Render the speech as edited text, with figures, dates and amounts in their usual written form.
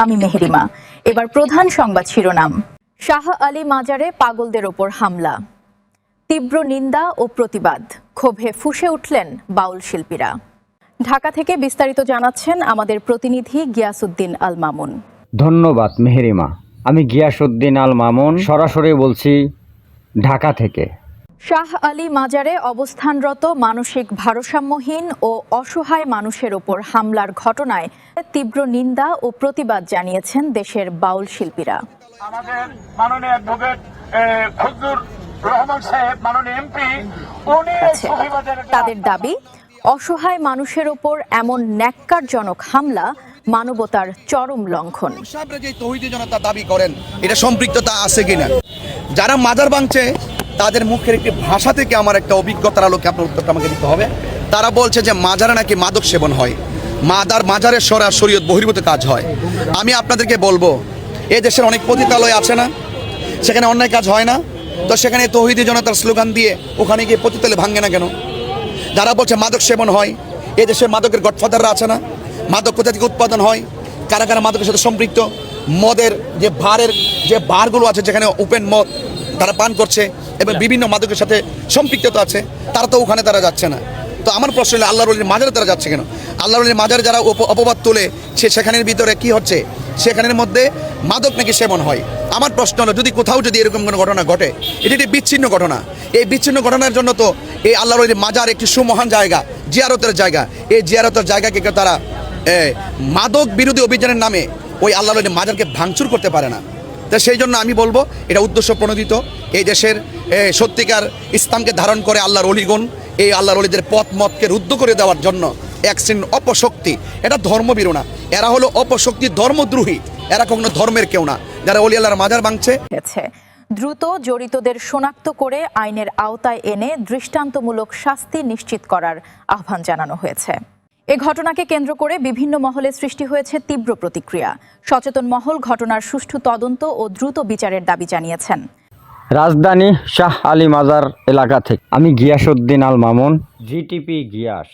আমি মেহেরিমা। এবার প্রধান সংবাদ শিরোনাম। শাহ আলী মাজারে পাগলদের ওপর হামলা, তীব্র নিন্দা ও প্রতিবাদ, ক্ষোভে ফুঁসে উঠলেন বাউল শিল্পীরা। ঢাকা থেকে বিস্তারিত জানাচ্ছেন আমাদের প্রতিনিধি গিয়াসউদ্দিন আল মামুন। ধন্যবাদ মেহেরিমা। আমি গিয়াসউদ্দিন আল মামুন সরাসরি বলছি ঢাকা থেকে। শাহ আলী মাজারে অবস্থানরত মানসিক ভারসাম্যহীন ও অসহায় মানুষের ওপর হামলার ঘটনায় তীব্র নিন্দা ও প্রতিবাদ জানিয়েছেন দেশের বাউল শিল্পীরা। আমাদের মাননীয় অ্যাডভোকেট ফজলুর রহমান সাহেব, মাননীয় এমপি, উনি তাদের দাবি, অসহায় মানুষের ওপর এমন ন্যাক্কারজনক হামলা মানবতার চরম লঙ্ঘন। সাহেবরা যে তৌহিদি জনতা দাবি করেন, এটা সম্পৃক্ততা আছে কিনা? যারা মাজার ভাঙছে তাদের মুখের একটি ভাষা থেকে আমার একটা অভিজ্ঞতার আলোকে আপনার উত্তরটা আমাকে দিতে হবে। তারা বলছে যে মাজারে নাকি মাদক সেবন হয়, মাজারের শরীয়ত বহির্ভূত কাজ হয়। আমি আপনাদেরকে বলবো, এই দেশের অনেক পতিতালয় আছে না, সেখানে অন্যায় কাজ হয় না? তো সেখানে তৌহিদি জনতার স্লোগান দিয়ে ওখানে গিয়ে পতিতালয় ভাঙে না কেন? যারা বলছে মাদক সেবন হয়, এই দেশে মাদকের গডফাদাররা আছে না? মাদক কোথা থেকে উৎপাদন হয়, কারা কারা মাদকের সাথে সম্পৃক্ত? মদের যে বারগুলো আছে যেখানে ওপেন মদ তারা পান করছে এবং বিভিন্ন মাদকের সাথে সম্পৃক্ততা আছে, তারা তো ওখানে তারা যাচ্ছে না। তো আমার প্রশ্ন হলো, আল্লাহর ওলির মাজারে তারা যাচ্ছে কেন? আল্লাহর ওলির মাজারে যারা অপবাদ তোলে, সেখানের ভিতরে কি হচ্ছে? সেখানের মধ্যে মাদক নাকি সেবন হয়। আমার প্রশ্ন হলো, যদি এরকম কোনো ঘটনা ঘটে, এটি একটি বিচ্ছিন্ন ঘটনা। এই বিচ্ছিন্ন ঘটনার জন্য তো এই আল্লাহর ওলির মাজার একটি সুমহান জায়গা, জিয়ারতের জায়গা। এই জিয়ারতের জায়গাকে তারা মাদক বিরোধী অভিযানের নামে ওই আল্লাহর ওলির মাজারকে ভাঙচুর করতে পারে না। তো সেই জন্য আমি বলবো, এটা উদ্দেশ্য প্রণোদিত। এই দেশের সত্যিকার ইসলামকে ধারণ করে আল্লাহর অলিগণ এই আল্লাহর অলিদের পথ মতকে রুদ্ধ করে দেওয়ার জন্য এক শ্রেণীর অপশক্তি, এটা ধর্মবীরু না, এরা হলো অপশক্তি, ধর্মদ্রোহী। এরা কখনো ধর্মের কেউ না, যারা অলি আল্লাহর মাজার ভাঙছে। দ্রুত জড়িতদের শনাক্ত করে আইনের আওতায় এনে দৃষ্টান্তমূলক শাস্তি নিশ্চিত করার আহ্বান জানানো হয়েছে। এ ঘটনাকে কেন্দ্র করে বিভিন্ন মহলে সৃষ্টি হয়েছে তীব্র প্রতিক্রিয়া। সচেতন মহল ঘটনার সুষ্ঠু তদন্ত ও দ্রুত বিচারের দাবি জানিয়েছেন। রাজধানী শাহ আলী মাজার এলাকা থেকে আমি গিয়াসউদ্দিন আল মামুন, জিটিপি গিয়াস।